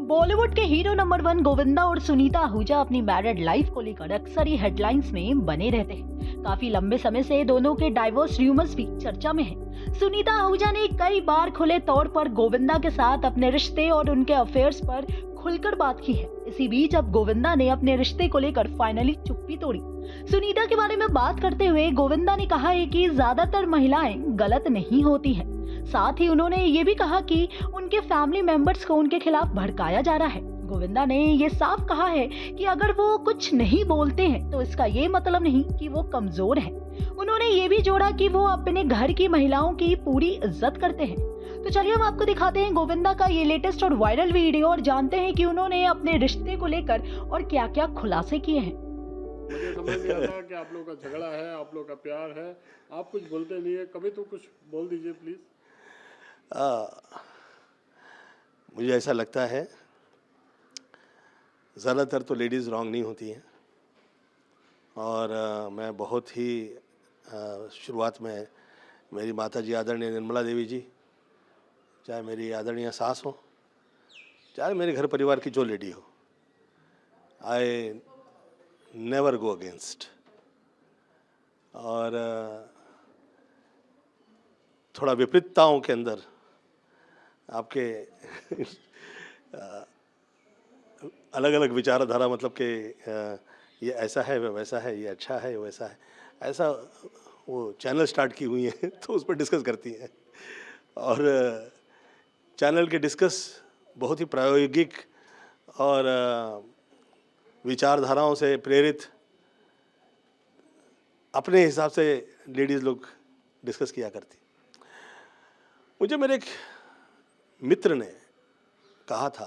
बॉलीवुड के hero number one Govinda और सुनीता आहूजा अपनी मैरिड लाइफ को लेकर अक्सर ही हेडलाइंस में बने रहते हैं। काफी लंबे समय से दोनों के डाइवोर्स र्यूमर्स भी चर्चा में हैं। सुनीता आहूजा ने कई बार खुले तौर पर गोविंदा के साथ अपने रिश्ते और उनके अफेयर्स पर खुलकर बात की है। इसी बीच अब गोविंदा ने अपने रिश्ते को लेकर फाइनली चुप्पी तोड़ी। सुनीता के बारे में बात करते हुए गोविंदा ने कहा है कि ज्यादातर महिलाएं गलत नहीं होती हैं। साथ ही उन्होंने ये भी कहा कि उनके फैमिली मेंबर्स को उनके खिलाफ भड़काया जा रहा है। गोविंदा ने ये साफ कहा है कि अगर वो कुछ नहीं बोलते हैं तो इसका ये मतलब नहीं कि वो कमजोर हैं। उन्होंने ये भी जोड़ा कि वो अपने घर की महिलाओं की पूरी इज्जत करते हैं। तो चलिए हम आपको दिखाते हैं गोविंदा का ये लेटेस्ट और वायरल वीडियो और जानते हैं कि उन्होंने अपने रिश्ते को लेकर और क्या क्या खुलासे किए हैं। मुझे समझ नहीं आता कि आप लोगों का झगड़ा है, आप लोगों का प्यार है, आप कुछ बोलते नहीं है, कभी तो कुछ बोल दीजिए प्लीज। मुझे ऐसा लगता है ज़्यादातर तो लेडीज़ रॉन्ग नहीं होती हैं और मैं बहुत ही शुरुआत में मेरी माताजी आदरणीय निर्मला देवी जी, चाहे मेरी आदरणीय सास हो, चाहे मेरे घर परिवार की जो लेडी हो, आई नेवर गो अगेंस्ट। और थोड़ा विपरीतताओं के अंदर आपके अलग अलग विचारधारा, मतलब कि ये ऐसा है, वह वैसा है, ये अच्छा है, वैसा है, ऐसा वो चैनल स्टार्ट की हुई हैं तो उस पर डिस्कस करती हैं। और चैनल के डिस्कस बहुत ही प्रायोगिक और विचारधाराओं से प्रेरित अपने हिसाब से लेडीज़ लोग डिस्कस किया करती। मुझे मेरे एक मित्र ने कहा था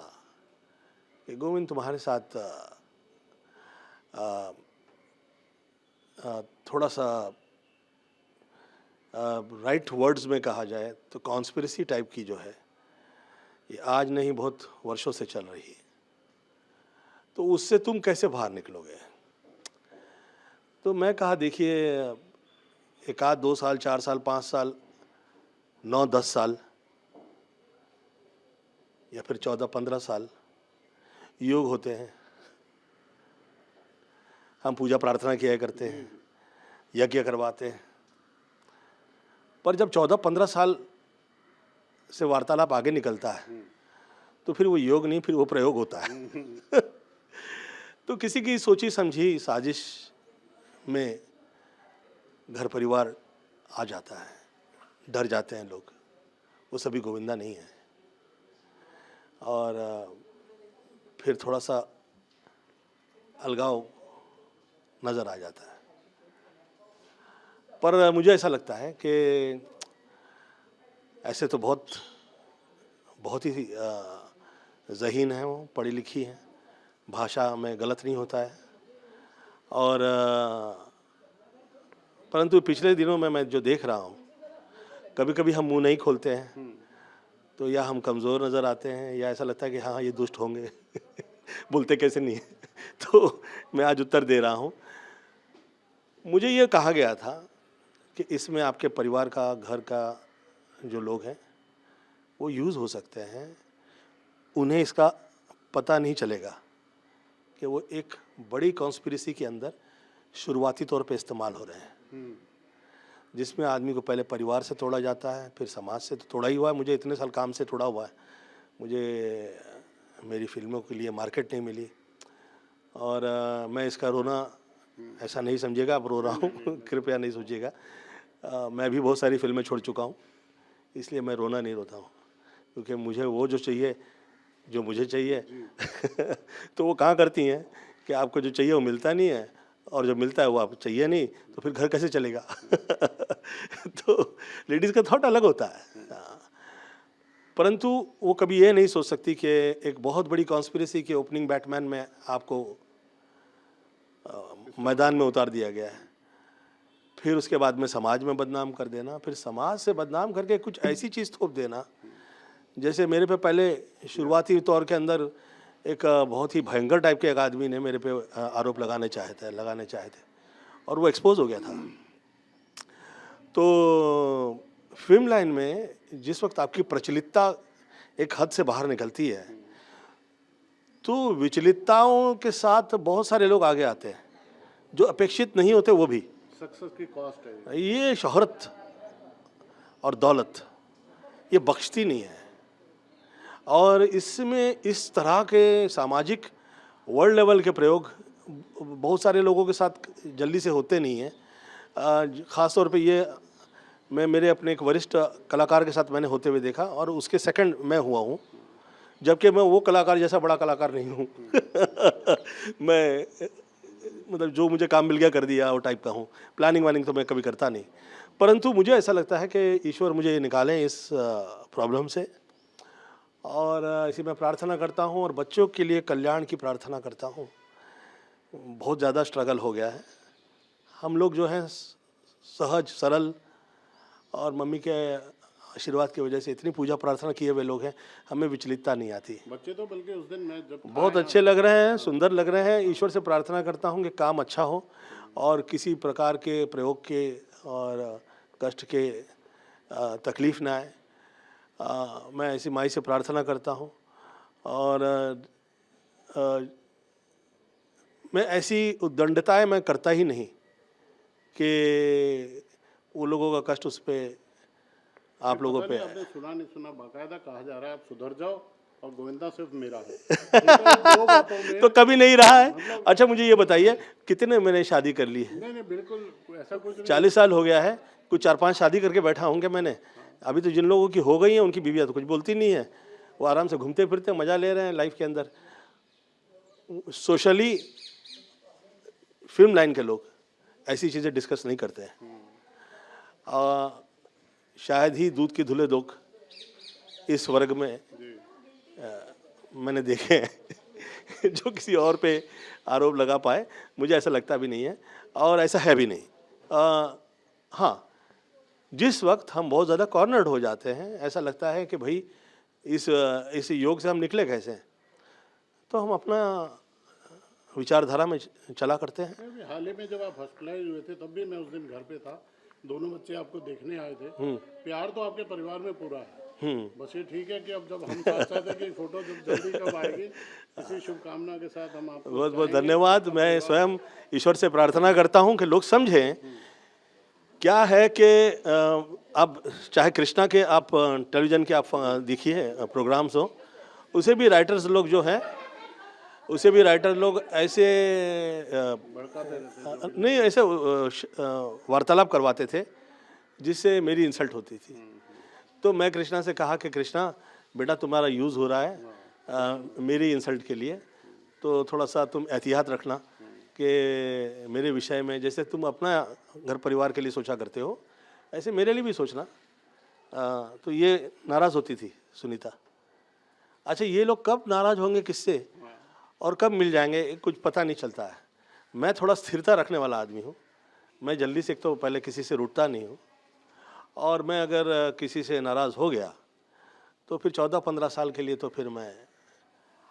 कि गोविंद, तुम्हारे साथ थोड़ा सा राइट वर्ड्स में कहा जाए तो कॉन्स्पिरेसी टाइप की जो है, ये आज नहीं बहुत वर्षों से चल रही है, तो उससे तुम कैसे बाहर निकलोगे। तो मैं कहा, देखिए, एक आध 2 साल, 4 साल, 5 साल, 9-10 साल या फिर 14-15 साल योग होते हैं। हम पूजा प्रार्थना किया करते हैं, यज्ञ करवाते हैं, पर जब 14-15 साल से वार्तालाप आगे निकलता है तो फिर वो योग नहीं, फिर वो प्रयोग होता है। तो किसी की सोची समझी साजिश में घर परिवार आ जाता है, डर जाते हैं लोग। वो सभी गोविंदा नहीं है। और फिर थोड़ा सा अलगाव नज़र आ जाता है। पर मुझे ऐसा लगता है कि ऐसे तो बहुत ही ज़हीन हैं, वो पढ़ी लिखी हैं, भाषा में गलत नहीं होता है। और परंतु पिछले दिनों में मैं जो देख रहा हूँ, कभी कभी हम मुंह नहीं खोलते हैं तो या हम कमज़ोर नज़र आते हैं या ऐसा लगता है कि हाँ ये दुष्ट होंगे बोलते कैसे नहीं है। तो मैं आज उत्तर दे रहा हूँ। मुझे ये कहा गया था कि इसमें आपके परिवार का, घर का जो लोग हैं वो यूज़ हो सकते हैं, उन्हें इसका पता नहीं चलेगा कि वो एक बड़ी कॉन्स्पिरेसी के अंदर शुरुआती तौर पे इस्तेमाल हो रहे हैं, जिसमें आदमी को पहले परिवार से तोड़ा जाता है, फिर समाज से तो तोड़ा ही हुआ है। मुझे इतने साल काम से तोड़ा हुआ है, मुझे मेरी फिल्मों के लिए मार्केट नहीं मिली। और मैं इसका रोना ऐसा नहीं समझिएगा, आप रो रहा हूँ कृपया नहीं सोचिएगा। मैं भी बहुत सारी फिल्में छोड़ चुका हूँ, इसलिए मैं रोना नहीं रोता हूँ, क्योंकि मुझे वो जो चाहिए, जो मुझे चाहिए तो वो कहाँ करती हैं कि आपको जो चाहिए वो मिलता नहीं है, और जो मिलता है वो आपको चाहिए नहीं, तो फिर घर कैसे चलेगा। तो लेडीज़ का थॉट अलग होता है। परंतु वो कभी ये नहीं सोच सकती कि एक बहुत बड़ी कॉन्स्पिरेसी के ओपनिंग बैटमैन में आपको मैदान में उतार दिया गया है, फिर उसके बाद में समाज में बदनाम कर देना, फिर समाज से बदनाम करके कुछ ऐसी चीज़ थोप देना। जैसे मेरे पे पहले शुरुआती तौर के अंदर एक बहुत ही भयंकर टाइप के एक आदमी ने मेरे पे आरोप लगाने चाहे थे और वो एक्सपोज हो गया था। तो फिल्म लाइन में जिस वक्त आपकी प्रचलितता एक हद से बाहर निकलती है परंतु विचलितताओं के साथ बहुत सारे लोग आगे आते हैं जो अपेक्षित नहीं होते, वो भी। सक्सेस की कॉस्ट है ये शोहरत और दौलत ये बख्शती नहीं है, और इसमें इस तरह के सामाजिक वर्ल्ड लेवल के प्रयोग बहुत सारे लोगों के साथ जल्दी से होते नहीं हैं। ख़ास तौर पे ये मैं मेरे अपने एक वरिष्ठ कलाकार के साथ मैंने होते हुए देखा, और उसके सेकंड मैं हुआ हूँ, जबकि मैं वो कलाकार जैसा बड़ा कलाकार नहीं हूँ। मैं मतलब जो मुझे काम मिल गया कर दिया वो टाइप का हूँ। प्लानिंग वानिंग तो मैं कभी करता नहीं, परंतु मुझे ऐसा लगता है कि ईश्वर मुझे निकालें इस प्रॉब्लम से, और इसी में प्रार्थना करता हूँ, और बच्चों के लिए कल्याण की प्रार्थना करता हूँ। बहुत ज़्यादा स्ट्रगल हो गया है। हम लोग जो हैं सहज सरल और मम्मी के आशीर्वाद की वजह से इतनी पूजा प्रार्थना किए हुए लोग हैं, हमें विचलितता नहीं आती। बच्चे तो बल्कि उस दिन मैं जब बहुत अच्छे लग रहे हैं, सुंदर लग रहे हैं। ईश्वर से प्रार्थना करता हूँ कि काम अच्छा हो और किसी प्रकार के प्रयोग के और कष्ट के तकलीफ ना आए। मैं ऐसी माई से प्रार्थना करता हूँ, और मैं ऐसी उद्दंडताएं मैं करता ही नहीं कि वो लोगों का कष्ट उस पे आप लोगों पे। आपने सुना नहीं सुना, बाकायदा कहा जा रहा है आप सुधर जाओ और गोविंदा सिर्फ मेरा है। दो बातों में तो कभी नहीं रहा है। अच्छा मुझे ये बताइए, कितने मैंने शादी कर ली है? नहीं बिल्कुल ऐसा कुछ नहीं। 40 साल हो गया है, कुछ 4-5 शादी करके बैठा हूँ क्या मैंने? अभी तो जिन लोगों की हो गई हैं उनकी बीवियाँ तो कुछ बोलती नहीं है, वो आराम से घूमते फिरते मज़ा ले रहे हैं लाइफ के अंदर। सोशली फिल्म लाइन के लोग ऐसी चीज़ें डिस्कस नहीं करते हैं। शायद ही दूध की धुले दोख इस वर्ग में मैंने देखे हैं जो किसी और पे आरोप लगा पाए। मुझे ऐसा लगता भी नहीं है, और ऐसा है भी नहीं। हाँ, जिस वक्त हम बहुत ज़्यादा कॉर्नर्ड हो जाते हैं, ऐसा लगता है कि भाई इस योग से हम निकले कैसे, तो हम अपना विचारधारा में चला करते हैं। हाल ही में जब आप हॉस्पिटलाइज हुए थे तब भी मैं उस दिन घर पे था, दोनों बच्चे आपको देखने आए थे। प्यार तो आपके परिवार में पूरा है। बस ये ठीक है कि अब जब हम साथ साथ है कि फोटो जब जल्दी कब आएगी, इसी शुभकामना के साथ हम आपको बहुत बहुत धन्यवाद। मैं स्वयं ईश्वर से प्रार्थना करता हूँ कि लोग समझें क्या है कि अब चाहे कृष्णा के आप टेलीविज़न के आप देखिए प्रोग्राम्स हो, उसे भी राइटर्स लोग जो हैं, उसे भी राइटर लोग ऐसे नहीं ऐसे वार्तालाप करवाते थे जिससे मेरी इंसल्ट होती थी। तो मैं कृष्णा से कहा कि कृष्णा बेटा तुम्हारा यूज़ हो रहा है मेरी इंसल्ट के लिए, तो थोड़ा सा तुम एहतियात रखना कि मेरे विषय में जैसे तुम अपना घर परिवार के लिए सोचा करते हो ऐसे मेरे लिए भी सोचना। तो ये नाराज़ होती थी सुनीता। अच्छा ये लोग कब नाराज़ होंगे किससे और कब मिल जाएंगे कुछ पता नहीं चलता है। मैं थोड़ा स्थिरता रखने वाला आदमी हूँ। मैं जल्दी से एक तो पहले किसी से रूठता नहीं हूँ, और मैं अगर किसी से नाराज़ हो गया तो फिर 14-15 साल के लिए तो फिर मैं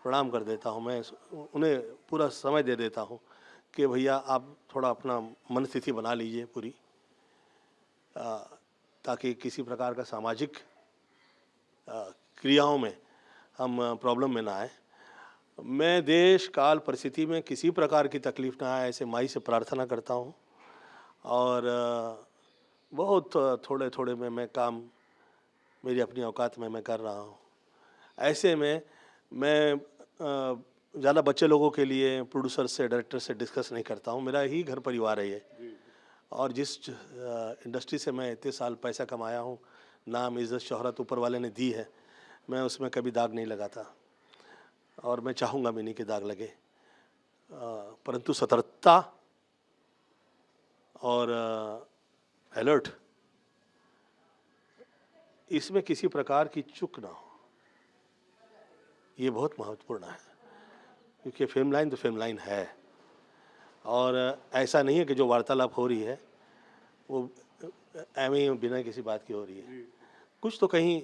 प्रणाम कर देता हूँ। मैं उन्हें पूरा समय दे देता हूँ कि भैया आप थोड़ा अपना मन स्थिति बना लीजिए पूरी, ताकि किसी प्रकार का सामाजिक क्रियाओं में हम प्रॉब्लम में ना आए। मैं देश काल परिस्थिति में किसी प्रकार की तकलीफ़ ना आए ऐसे माई से प्रार्थना करता हूँ, और बहुत थोड़े थोड़े में मैं काम मेरी अपनी औकात में मैं कर रहा हूँ। ऐसे में मैं ज़्यादा बच्चे लोगों के लिए प्रोड्यूसर से डायरेक्टर से डिस्कस नहीं करता हूँ। मेरा ही घर परिवार है ये, और जिस इंडस्ट्री से मैं इतने साल पैसा कमाया हूँ, नाम इज़्ज़त शोहरत ऊपर वाले ने दी है, मैं उसमें कभी दाग नहीं लगाता, और मैं चाहूँगा भी नहीं कि दाग लगे। परंतु सतर्कता और अलर्ट, इसमें किसी प्रकार की चूक ना हो, ये बहुत महत्वपूर्ण है। क्योंकि फिल्म लाइन तो फिल्म लाइन है, और ऐसा नहीं है कि जो वार्तालाप हो रही है वो एवं ही बिना किसी बात की हो रही है। कुछ तो कहीं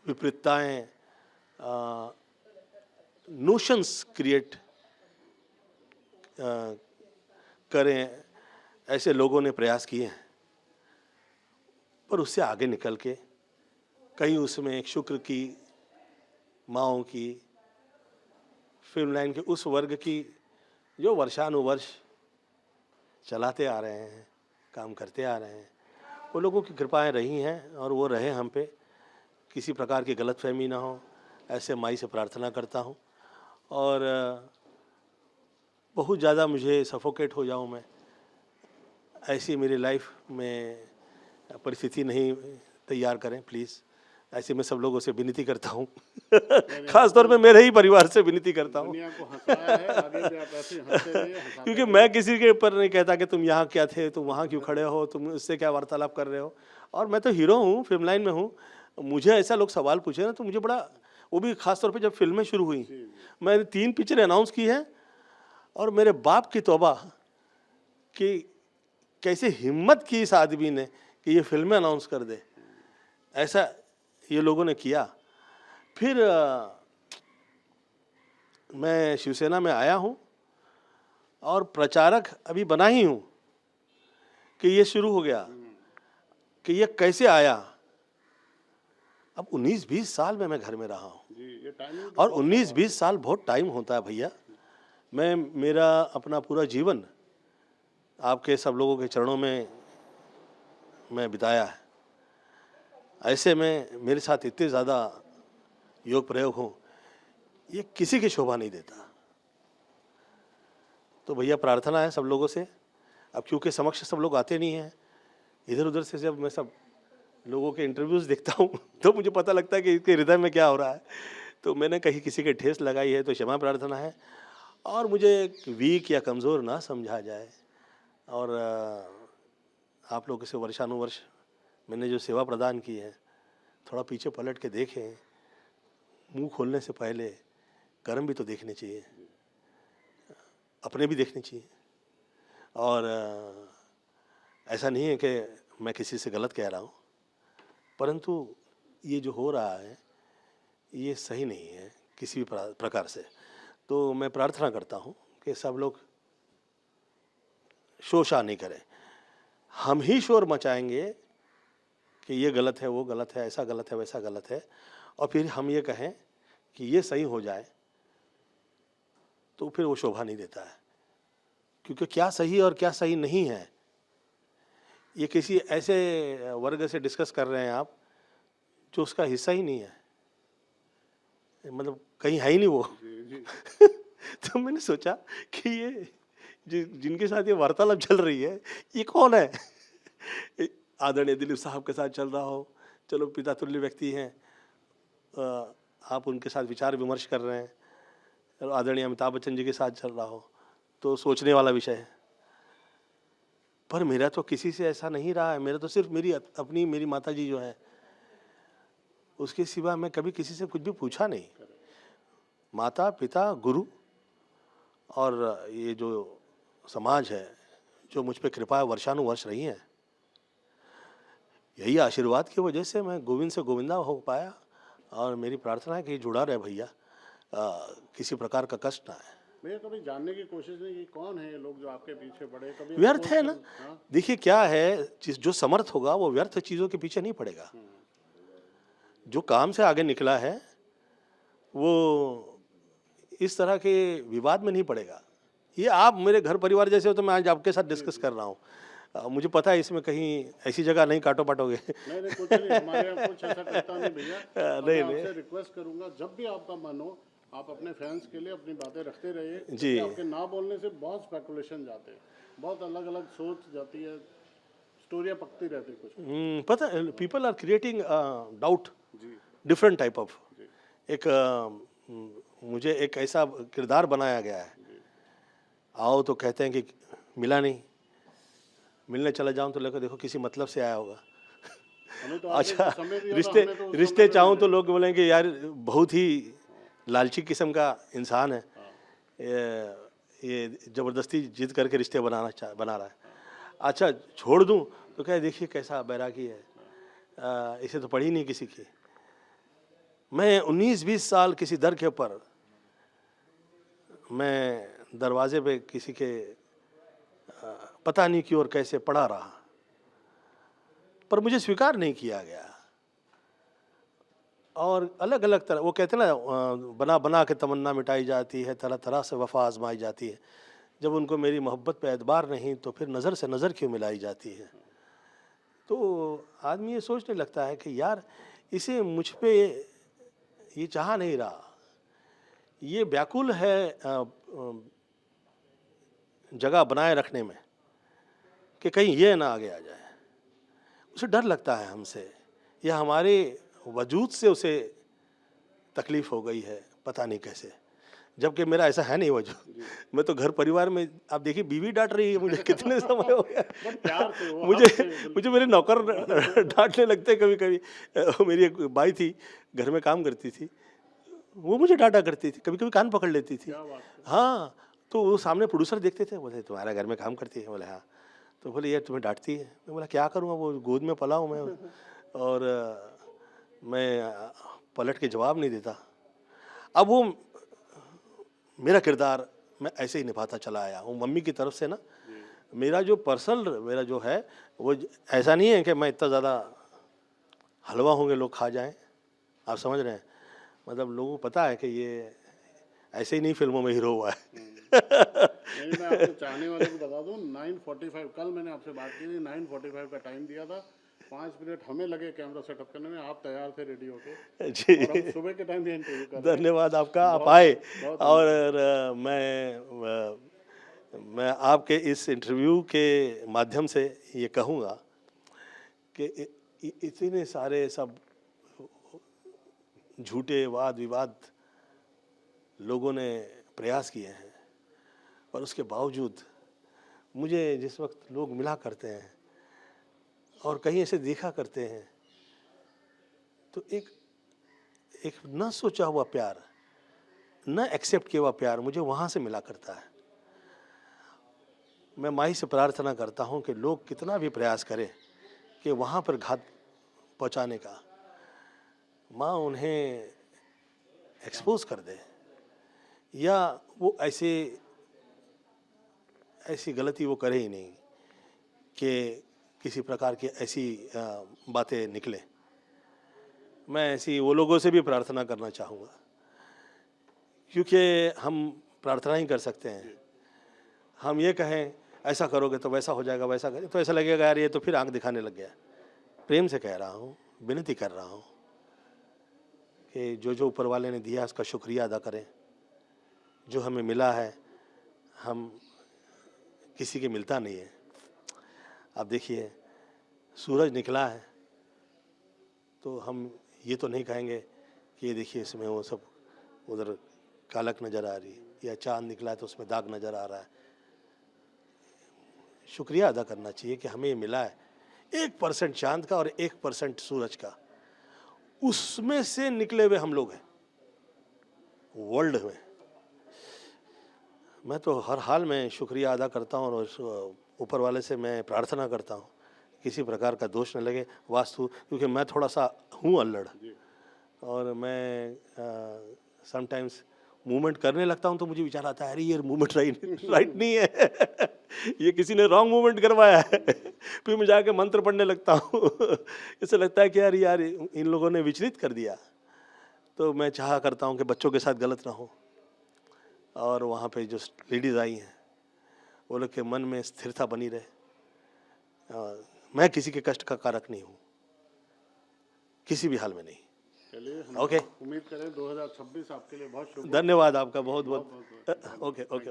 विपरीतताएं, नोशंस क्रिएट करें, ऐसे लोगों ने प्रयास किए हैं, पर उससे आगे निकल के कहीं उसमें एक शुक्र की, माँओं की, फिल्म लाइन के उस वर्ग की जो वर्षानुवर्ष चलाते आ रहे हैं, काम करते आ रहे हैं, वो लोगों की कृपाएं रही हैं और वो रहे हम पे। किसी प्रकार की गलतफहमी ना हो, ऐसे माई से प्रार्थना करता हूँ। और बहुत ज़्यादा मुझे सफोकेट हो जाऊँ मैं, ऐसी मेरी लाइफ में परिस्थिति नहीं तैयार करें प्लीज़। ऐसे मैं सब लोगों से विनती करता हूँ खास तौर पे मेरे ही परिवार से विनती करता हूँ दुनिया को हंसाया है, आगे भी आप ऐसे ही हंसते रहिए, हंसाते क्योंकि मैं किसी के ऊपर नहीं कहता कि तुम यहाँ क्या थे, तुम वहाँ क्यों खड़े हो, तुम उससे क्या वार्तालाप कर रहे हो। और मैं तो हीरो हूँ, फिल्म लाइन में हूँ। मुझे ऐसा लोग सवाल पूछे ना तो मुझे बड़ा, वो भी खास तौर पे जब फिल्में शुरू हुई, मैंने 3 पिक्चरें अनाउंस की हैं और मेरे बाप की तौबा कि कैसे हिम्मत की इस आदमी ने कि ये फिल्में अनाउंस कर दे, ऐसा ये लोगों ने किया। फिर मैं शिवसेना में आया हूँ और प्रचारक अभी बना ही हूँ कि ये शुरू हो गया कि ये कैसे आया। अब 19-20 साल में मैं घर में रहा हूँ जी, ये टाइमिंग और 19-20 साल बहुत टाइम होता है भैया। मेरा अपना पूरा जीवन आपके सब लोगों के चरणों में मैं बिताया है। ऐसे में मेरे साथ इतने ज़्यादा योग प्रयोग हों, ये किसी की शोभा नहीं देता। तो भैया प्रार्थना है सब लोगों से। अब क्योंकि समक्ष सब लोग आते नहीं हैं, इधर उधर से जब मैं सब लोगों के इंटरव्यूज़ देखता हूँ तो मुझे पता लगता है कि इसके हृदय में क्या हो रहा है। तो मैंने कहीं किसी के ठेस लगाई है तो क्षमा प्रार्थना है, और मुझे वीक या कमज़ोर ना समझा जाए। और आप लोगों से वर्षानुवर्ष मैंने जो सेवा प्रदान की है, थोड़ा पीछे पलट के देखें। मुंह खोलने से पहले कर्म भी तो देखने चाहिए, अपने भी देखने चाहिए। और ऐसा नहीं है कि मैं किसी से गलत कह रहा हूँ, परंतु ये जो हो रहा है ये सही नहीं है किसी भी प्रकार से। तो मैं प्रार्थना करता हूँ कि सब लोग शोषा नहीं करें। हम ही शोर मचाएंगे कि ये गलत है, वो गलत है, ऐसा गलत है, वैसा गलत है, और फिर हम ये कहें कि ये सही हो जाए, तो फिर वो शोभा नहीं देता है। क्योंकि क्या सही और क्या सही नहीं है, ये किसी ऐसे वर्ग से डिस्कस कर रहे हैं आप जो उसका हिस्सा ही नहीं है, मतलब कहीं है ही नहीं वो तो मैंने सोचा कि ये जिनके साथ ये वार्तालाप चल रही है ये कौन है। आदरणीय दिलीप साहब के साथ चल रहा हो, चलो पिता तुल्य व्यक्ति हैं, आप उनके साथ विचार विमर्श कर रहे हैं। चलो आदरणीय अमिताभ बच्चन जी के साथ चल रहा हो तो सोचने वाला विषय है। पर मेरा तो किसी से ऐसा नहीं रहा है। मेरा तो सिर्फ मेरी माता जी जो है, उसके सिवा मैं कभी किसी से कुछ भी पूछा नहीं। माता पिता गुरु और ये जो समाज है जो मुझ पे कृपा वर्षानुवर्ष रही है, यही आशीर्वाद की वजह से मैं गोविंद से गोविंदा हो पाया। और मेरी प्रार्थना है कि जुड़ा रहे भैया, किसी प्रकार का कष्ट ना आए। मैं कभी जानने की कोशिश नहीं की कौन है ये लोग जो आपके पीछे पड़े, कभी व्यर्थ है ना। हाँ? देखिए क्या है, जो समर्थ होगा वो व्यर्थ चीज़ों के पीछे नहीं पड़ेगा। जो काम से आगे निकला है वो इस तरह के विवाद में नहीं पड़ेगा। ये आप मेरे घर परिवार जैसे हो तो मैं आज आपके साथ डिस्कस कर रहा हूँ। मुझे पता है इसमें कहीं ऐसी जगह नहीं काटो पाटोगे नहीं नहीं, कुछ नहीं, हमारे यहाँ कुछ ऐसा करता नहीं भैया। नहीं, मैं आपसे रिक्वेस्ट करूंगा, जब भी आपका मन हो आप अपने फैंस के लिए अपनी बातें रखते रहिए। जी। क्योंकि आपके ना बोलने से बहुत स्पेकुलेशन जाते हैं, बहुत अलग अलग सोच जाती है, स्टोरियाँ पकती रहती कुछ। पता है, पीपल आर क्रिएटिंग डाउट जी डिफरेंट टाइप ऑफ। एक मुझे एक ऐसा किरदार बनाया गया है, आओ तो कहते हैं कि मिला नहीं, मिलने चला जाऊं तो लेकर देखो किसी मतलब से आया होगा। हमें तो आगे अच्छा, समय दिया था, रिश्ते हमें तो उस रिश्ते समय पे चाहूँ तो लोग बोलेंगे यार बहुत ही लालची किस्म का इंसान है, ये ज़बरदस्ती जिद करके रिश्ते बना रहा है। अच्छा छोड़ दूं तो क्या देखिए कैसा बैरागी है, इसे तो पड़ी नहीं किसी की। मैं 19-20 साल किसी दर के ऊपर, मैं दरवाजे पे किसी के पता नहीं क्यों और कैसे पड़ा रहा, पर मुझे स्वीकार नहीं किया गया। और अलग अलग तरह, वो कहते हैं ना बना बना के तमन्ना मिटाई जाती है, तरह तरह से वफ़ा आजमाई जाती है। जब उनको मेरी मोहब्बत पे एतबार नहीं तो फिर नज़र से नज़र क्यों मिलाई जाती है। तो आदमी ये सोचने लगता है कि यार इसे मुझ पे ये चाह नहीं रहा, ये व्याकुल है जगह बनाए रखने में कि कहीं ये ना आगे आ जाए। उसे डर लगता है हमसे, या हमारे वजूद से उसे तकलीफ़ हो गई है, पता नहीं कैसे। जबकि मेरा ऐसा है नहीं वजूद, मैं तो घर परिवार में, आप देखिए बीवी डांट रही है मुझे कितने समय हो गया। प्यार से वो मुझे मेरे नौकर डांटने लगते कभी कभी। मेरी एक बाई थी, घर में काम करती थी, वो मुझे डांटा करती थी, कभी कभी कान पकड़ लेती थी। हाँ, तो वो सामने प्रोड्यूसर देखते थे, बोले तुम्हारा घर में काम करती है, बोले हाँ। तो बोले यार तुम्हें डांटती है। मैं बोला क्या करूँगा, वो गोद में पला हूँ मैं, और मैं पलट के जवाब नहीं देता। अब वो मेरा किरदार मैं ऐसे ही निभाता चला आया हूँ। मम्मी की तरफ से ना मेरा जो पर्सनल मेरा जो है वो ऐसा नहीं है कि मैं इतना ज़्यादा हलवा होंगे लोग खा जाएं, आप समझ रहे हैं। मतलब लोगों को पता है कि ये ऐसे ही नहीं फिल्मों में हीरो हुआ है। नहीं, मैं आपको चाहने वाले को बता दूं, 9:45 कल मैंने आपसे बात की थी, 9:45 का टाइम दिया था, 5 मिनट हमें लगे कैमरा सेटअप करने में, आप तैयार थे रेडी होके। जी, और हम सुबह के टाइम भी इंटरव्यू कर रहे हैं। धन्यवाद आपका, आप आए। और मैं आपके इस इंटरव्यू के माध्यम से ये कहूँगा कि इतने सारे सब झूठे वाद विवाद लोगों ने प्रयास किए हैं, और उसके बावजूद मुझे जिस वक्त लोग मिला करते हैं और कहीं ऐसे देखा करते हैं, तो एक न सोचा हुआ प्यार, न एक्सेप्ट किया हुआ प्यार मुझे वहाँ से मिला करता है। मैं माई से प्रार्थना करता हूँ कि लोग कितना भी प्रयास करें कि वहाँ पर घात पहुँचाने का, माँ उन्हें एक्सपोज कर दे, या वो ऐसी गलती वो करे ही नहीं कि किसी प्रकार की ऐसी बातें निकले। मैं ऐसी वो लोगों से भी प्रार्थना करना चाहूँगा, क्योंकि हम प्रार्थना ही कर सकते हैं। हम ये कहें ऐसा करोगे तो वैसा हो जाएगा, वैसा करें तो ऐसा लगेगा यार ये तो फिर आंख दिखाने लग गया। प्रेम से कह रहा हूँ, विनती कर रहा हूँ कि जो ऊपर वाले ने दिया उसका शुक्रिया अदा करें। जो हमें मिला है, हम किसी के मिलता नहीं है। आप देखिए सूरज निकला है तो हम ये तो नहीं कहेंगे कि ये देखिए इसमें वो सब उधर कालक नज़र आ रही है, या चाँद निकला है तो उसमें दाग नज़र आ रहा है। शुक्रिया अदा करना चाहिए कि हमें ये मिला है, 1% चाँद का और 1% सूरज का, उसमें से निकले हुए हम लोग हैं वर्ल्ड में। मैं तो हर हाल में शुक्रिया अदा करता हूँ, और ऊपर वाले से मैं प्रार्थना करता हूँ किसी प्रकार का दोष न लगे वास्तु, क्योंकि मैं थोड़ा सा हूँ अल्लड़, और मैं समटाइम्स मूवमेंट करने लगता हूँ तो मुझे विचार आता है अरे ये मूवमेंट राइट नहीं है ये किसी ने रॉन्ग मूवमेंट करवाया है। फिर मैं जाके मंत्र पढ़ने लगता हूँ। ऐसा लगता है कि यार इन लोगों ने विचलित कर दिया। तो मैं चाहा करता हूँ कि बच्चों के साथ गलत ना हो, और वहाँ पे जो लेडीज़ आई हैं वो लोग के मन में स्थिरता बनी रहे। मैं किसी के कष्ट का कारक नहीं हूँ, किसी भी हाल में नहीं। चलिए, ओके, उम्मीद करें 2026 आपके लिए बहुत शुभ। धन्यवाद आपका बहुत बहुत। Okay okay okay.